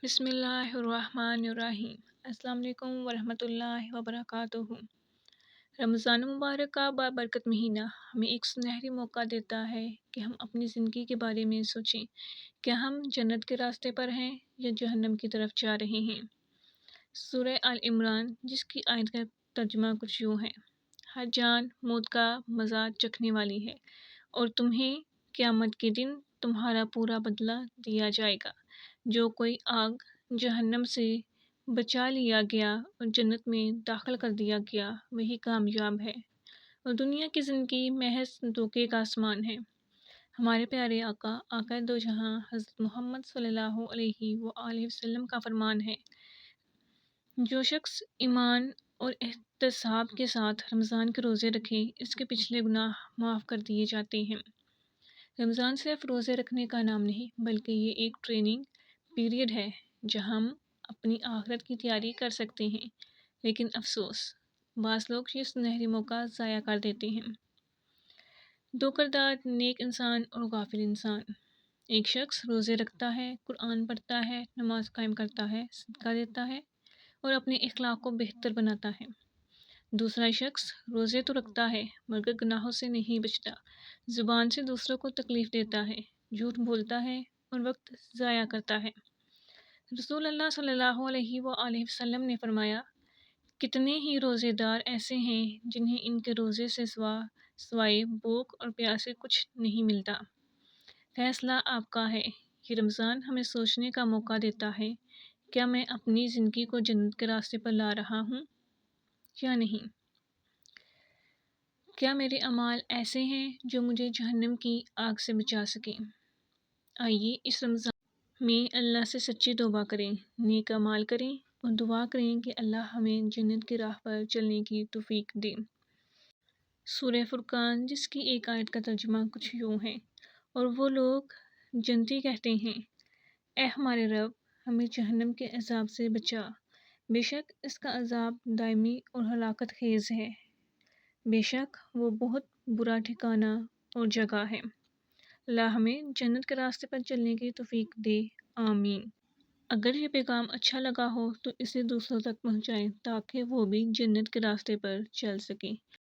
بسم اللہ الرحمن الرحیم۔ السلام علیکم ورحمۃ اللہ وبرکاتہ۔ رمضان مبارک کا بابرکت مہینہ ہمیں ایک سنہری موقع دیتا ہے کہ ہم اپنی زندگی کے بارے میں سوچیں کہ ہم جنت کے راستے پر ہیں یا جہنم کی طرف جا رہے ہیں۔ سورہ آل عمران، جس کی آیت کا ترجمہ کچھ یوں ہے: ہر جان موت کا مزہ چکھنے والی ہے اور تمہیں قیامت کے دن تمہارا پورا بدلہ دیا جائے گا۔ جو کوئی آگ جہنم سے بچا لیا گیا اور جنت میں داخل کر دیا گیا وہی کامیاب ہے، اور دنیا کی زندگی محض دھوکے کا سامان ہے۔ ہمارے پیارے آقا دو جہاں حضرت محمد صلی اللہ علیہ وآلہ وسلم کا فرمان ہے: جو شخص ایمان اور احتساب کے ساتھ رمضان کے روزے رکھے اس کے پچھلے گناہ معاف کر دیے جاتے ہیں۔ رمضان صرف روزے رکھنے کا نام نہیں بلکہ یہ ایک ٹریننگ پیریڈ ہے جہاں ہم اپنی آخرت کی تیاری کر سکتے ہیں، لیکن افسوس بعض لوگ یہ سنہری موقع ضائع کر دیتے ہیں۔ دو کردار: نیک انسان اور غافل انسان۔ ایک شخص روزے رکھتا ہے، قرآن پڑھتا ہے، نماز قائم کرتا ہے، صدقہ دیتا ہے اور اپنے اخلاق کو بہتر بناتا ہے۔ دوسرا شخص روزے تو رکھتا ہے مگر گناہوں سے نہیں بچتا، زبان سے دوسروں کو تکلیف دیتا ہے، جھوٹ بولتا ہے اور وقت ضائع کرتا ہے۔ رسول اللہ صلی اللہ علیہ وآلہ وسلم نے فرمایا: کتنے ہی روزے دار ایسے ہیں جنہیں ان کے روزے سے سوائے بھوک اور پیاس سے کچھ نہیں ملتا۔ فیصلہ آپ کا ہے۔ یہ رمضان ہمیں سوچنے کا موقع دیتا ہے: کیا میں اپنی زندگی کو جنت کے راستے پر لا رہا ہوں یا نہیں؟ کیا میرے اعمال ایسے ہیں جو مجھے جہنم کی آگ سے بچا سکیں؟ آئیے اس رمضان میں اللہ سے سچی توبہ کریں، نیک اعمال کریں اور دعا کریں کہ اللہ ہمیں جنت کی راہ پر چلنے کی توفیق دے۔ سورہ فرقان، جس کی ایک آیت کا ترجمہ کچھ یوں ہے: اور وہ لوگ جنتی کہتے ہیں: اے ہمارے رب، ہمیں جہنم کے عذاب سے بچا، بے شک اس کا عذاب دائمی اور ہلاکت خیز ہے، بے شک وہ بہت برا ٹھکانہ اور جگہ ہے۔ اللہ ہمیں جنت کے راستے پر چلنے کی توفیق دے، آمین۔ اگر یہ پیغام اچھا لگا ہو تو اسے دوسروں تک پہنچائیں تاکہ وہ بھی جنت کے راستے پر چل سکیں۔